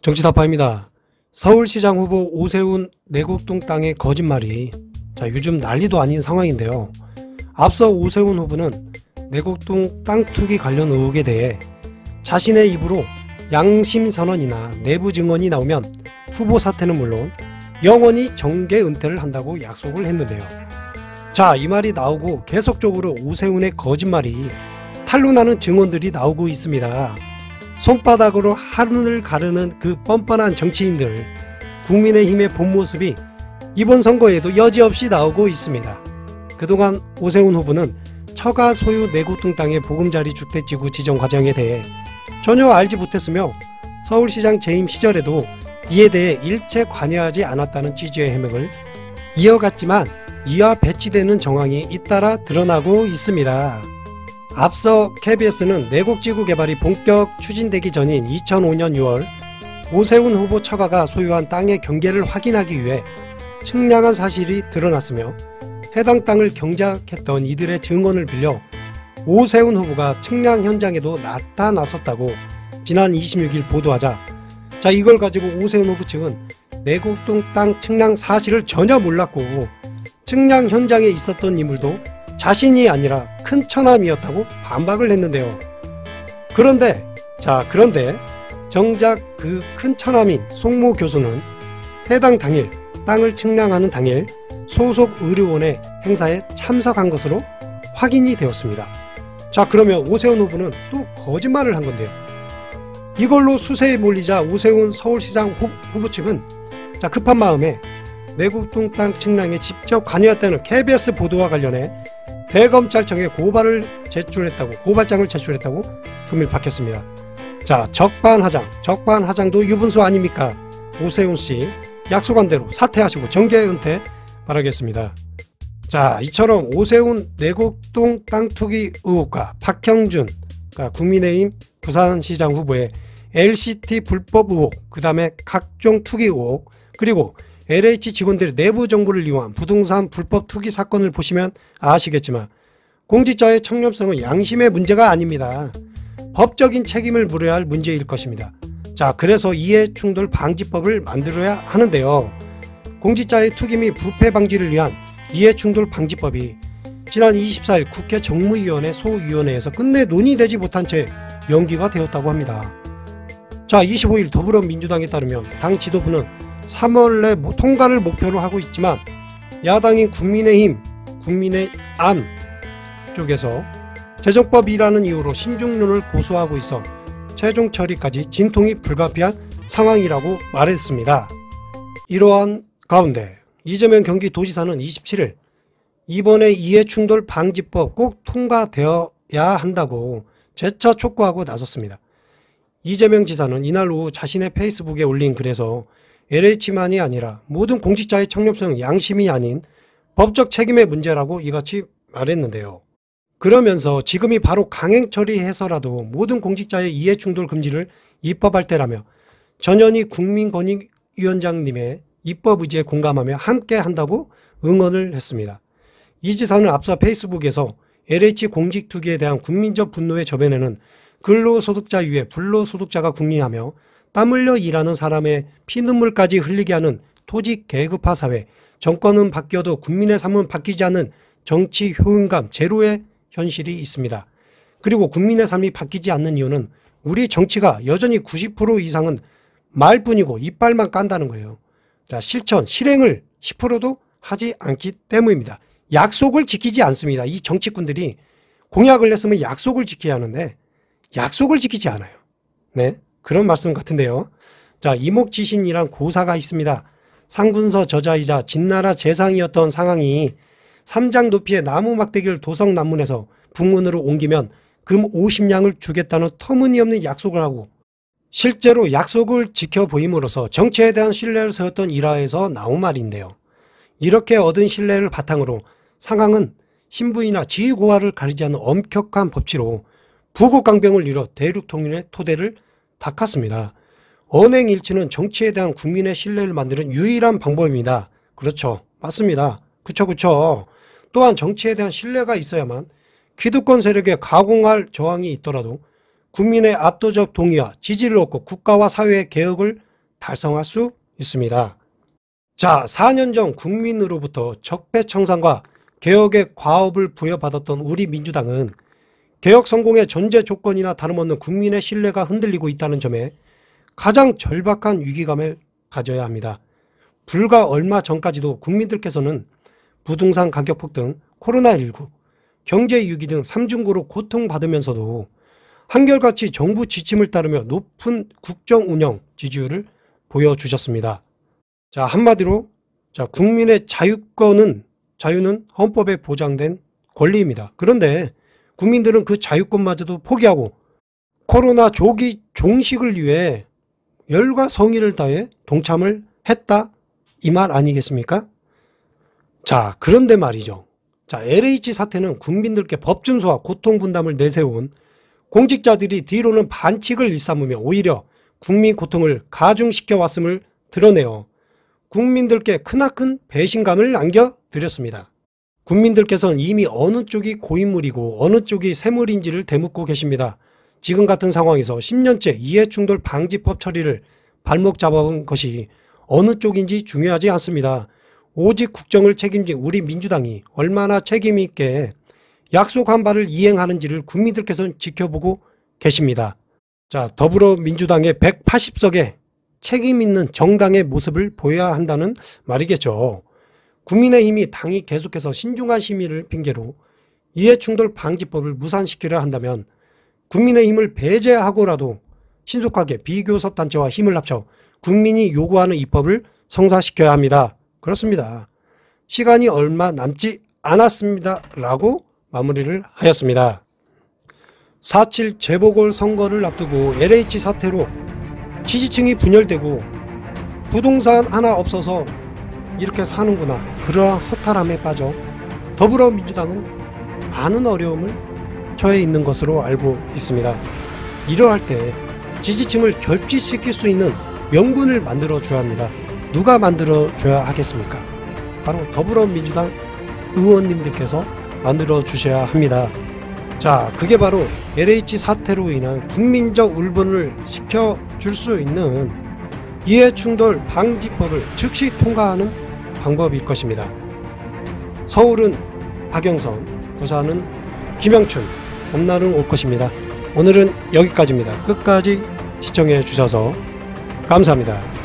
정치타파입니다. 서울시장 후보 오세훈 내곡동 땅의 거짓말이 요즘 난리도 아닌 상황인데요. 앞서 오세훈 후보는 내곡동 땅 투기 관련 의혹에 대해 자신의 입으로 양심선언이나 내부 증언이 나오면 후보 사퇴는 물론 영원히 정계 은퇴를 한다고 약속을 했는데요. 이 말이 나오고 계속적으로 오세훈의 거짓말이 탄로나는 증언들이 나오고 있습니다. 손바닥으로 하늘을 가르는 그 뻔뻔한 정치인들, 국민의힘의 본 모습이 이번 선거에도 여지없이 나오고 있습니다. 그동안 오세훈 후보는 처가 소유 내곡동 땅의 보금자리 주택지구 지정 과정에 대해 전혀 알지 못했으며 서울시장 재임 시절에도 이에 대해 일체 관여하지 않았다는 취지의 해명을 이어갔지만 이와 배치되는 정황이 잇따라 드러나고 있습니다. 앞서 KBS는 내곡지구 개발이 본격 추진되기 전인 2005년 6월 오세훈 후보 처가가 소유한 땅의 경계를 확인하기 위해 측량한 사실이 드러났으며 해당 땅을 경작했던 이들의 증언을 빌려 오세훈 후보가 측량 현장에도 나타났었다고 지난 26일 보도하자 이걸 가지고 오세훈 후보 측은 내곡동 땅 측량 사실을 전혀 몰랐고 측량 현장에 있었던 인물도 자신이 아니라 큰 처남이었다고 반박을 했는데요. 그런데 정작 그 큰 처남인 송모 교수는 해당 당일 땅을 측량하는 당일 소속 의료원의 행사에 참석한 것으로 확인이 되었습니다. 그러면 오세훈 후보는 또 거짓말을 한 건데요. 이걸로 수세에 몰리자 오세훈 서울시장 후보 측은 급한 마음에 내곡동 땅 측량에 직접 관여했다는 KBS 보도와 관련해 대검찰청에 고발장을 제출했다고 금일 밝혔습니다. 적반하장도 유분수 아닙니까? 오세훈씨 약속한 대로 사퇴하시고 정계 은퇴 바라겠습니다. 이처럼 오세훈 내곡동 땅 투기 의혹과 박형준 국민의힘 부산시장 후보의 LCT 불법 의혹, 그 다음에 각종 투기 의혹, 그리고 LH 직원들의 내부 정보를 이용한 부동산 불법 투기 사건을 보시면 아시겠지만 공직자의 청렴성은 양심의 문제가 아닙니다. 법적인 책임을 물어야 할 문제일 것입니다. 그래서 이해충돌 방지법을 만들어야 하는데요. 공직자의 투기 및 부패 방지를 위한 이해충돌 방지법이 지난 24일 국회 정무위원회 소위원회에서 끝내 논의되지 못한 채 연기가 되었다고 합니다. 25일 더불어민주당에 따르면 당 지도부는 3월 내 통과를 목표로 하고 있지만 야당인 국민의힘, 국민의안 쪽에서 재정법이라는 이유로 신중론을 고수하고 있어 최종 처리까지 진통이 불가피한 상황이라고 말했습니다. 이러한 가운데 이재명 경기도지사는 27일 이번에 이해충돌 방지법 꼭 통과되어야 한다고 재차 촉구하고 나섰습니다. 이재명 지사는 이날 오후 자신의 페이스북에 올린 글에서 LH만이 아니라 모든 공직자의 청렴성 양심이 아닌 법적 책임의 문제라고 이같이 말했는데요. 그러면서 지금이 바로 강행 처리해서라도 모든 공직자의 이해충돌 금지를 입법할 때라며 전현희 국민권익위원장님의 입법 의지에 공감하며 함께 한다고 응원을 했습니다. 이 지사는 앞서 페이스북에서 LH 공직 투기에 대한 국민적 분노의 저변에는 근로소득자 위에 불로소득자가 군림하며 땀 흘려 일하는 사람의 피눈물까지 흘리게 하는 토지 계급화 사회, 정권은 바뀌어도 국민의 삶은 바뀌지 않는 정치 효용감 제로의 현실이 있습니다. 그리고 국민의 삶이 바뀌지 않는 이유는 우리 정치가 여전히 90% 이상은 말뿐이고 이빨만 깐다는 거예요. 실행을 10%도 하지 않기 때문입니다. 약속을 지키지 않습니다. 이 정치꾼들이 공약을 냈으면 약속을 지켜야 하는데 약속을 지키지 않아요. 그런 말씀 같은데요. 이목지신이란 고사가 있습니다. 상군서 저자이자 진나라 재상이었던 상황이 3장 높이의 나무 막대기를 도성남문에서 북문으로 옮기면 금 50냥을 주겠다는 터무니없는 약속을 하고 실제로 약속을 지켜 보임으로써 정치에 대한 신뢰를 세웠던 일화에서 나온 말인데요. 이렇게 얻은 신뢰를 바탕으로 상황은 신부이나 지위고하를 가리지 않는 엄격한 법치로 부국강병을 이뤄 대륙통일의 토대를 닦았습니다. 언행일치는 정치에 대한 국민의 신뢰를 만드는 유일한 방법입니다. 그렇죠. 맞습니다. 그쵸. 또한 정치에 대한 신뢰가 있어야만 기득권 세력에 가공할 저항이 있더라도 국민의 압도적 동의와 지지를 얻고 국가와 사회의 개혁을 달성할 수 있습니다. 자, 4년 전 국민으로부터 적폐청산과 개혁의 과업을 부여받았던 우리 민주당은 개혁 성공의 전제 조건이나 다름없는 국민의 신뢰가 흔들리고 있다는 점에 가장 절박한 위기감을 가져야 합니다. 불과 얼마 전까지도 국민들께서는 부동산 가격 폭등, 코로나19, 경제 위기 등 삼중고로 고통받으면서도 한결같이 정부 지침을 따르며 높은 국정 운영 지지율을 보여주셨습니다. 자, 한마디로 국민의 자유는 헌법에 보장된 권리입니다. 그런데 국민들은 그 자유권마저도 포기하고 코로나 조기 종식을 위해 열과 성의를 다해 동참을 했다, 이 말 아니겠습니까? 자, 그런데 말이죠. 자, LH 사태는 국민들께 법준수와 고통분담을 내세운 공직자들이 뒤로는 반칙을 일삼으며 오히려 국민 고통을 가중시켜 왔음을 드러내어 국민들께 크나큰 배신감을 안겨드렸습니다. 국민들께서는 이미 어느 쪽이 고인물이고 어느 쪽이 새물인지를 되묻고 계십니다. 지금 같은 상황에서 10년째 이해충돌 방지법 처리를 발목 잡아온 것이 어느 쪽인지 중요하지 않습니다. 오직 국정을 책임진 우리 민주당이 얼마나 책임있게 약속한 바를 이행하는지를 국민들께서는 지켜보고 계십니다. 자, 더불어민주당의 180석의 책임있는 정당의 모습을 보여야 한다는 말이겠죠. 국민의힘이 당이 계속해서 신중한 심의를 핑계로 이해충돌 방지법을 무산시키려 한다면 국민의힘을 배제하고라도 신속하게 비교섭단체와 힘을 합쳐 국민이 요구하는 입법을 성사시켜야 합니다. 그렇습니다. 시간이 얼마 남지 않았습니다. 라고 마무리를 하였습니다. 4.7 재보궐선거를 앞두고 LH 사태로 지지층이 분열되고 부동산 하나 없어서 이렇게 사는구나, 그러한 허탈함에 빠져 더불어민주당은 많은 어려움을 처해 있는 것으로 알고 있습니다. 이러할 때 지지층을 결집시킬 수 있는 명분을 만들어줘야 합니다. 누가 만들어줘야 하겠습니까? 바로 더불어민주당 의원님들께서 만들어주셔야 합니다. 자, 그게 바로 LH 사태로 인한 국민적 울분을 식혀줄 수 있는 이해충돌 방지법을 즉시 통과하는 방법일 것입니다. 서울은 박영선, 부산은 김영춘, 봄날은 올 것입니다. 오늘은 여기까지입니다. 끝까지 시청해 주셔서 감사합니다.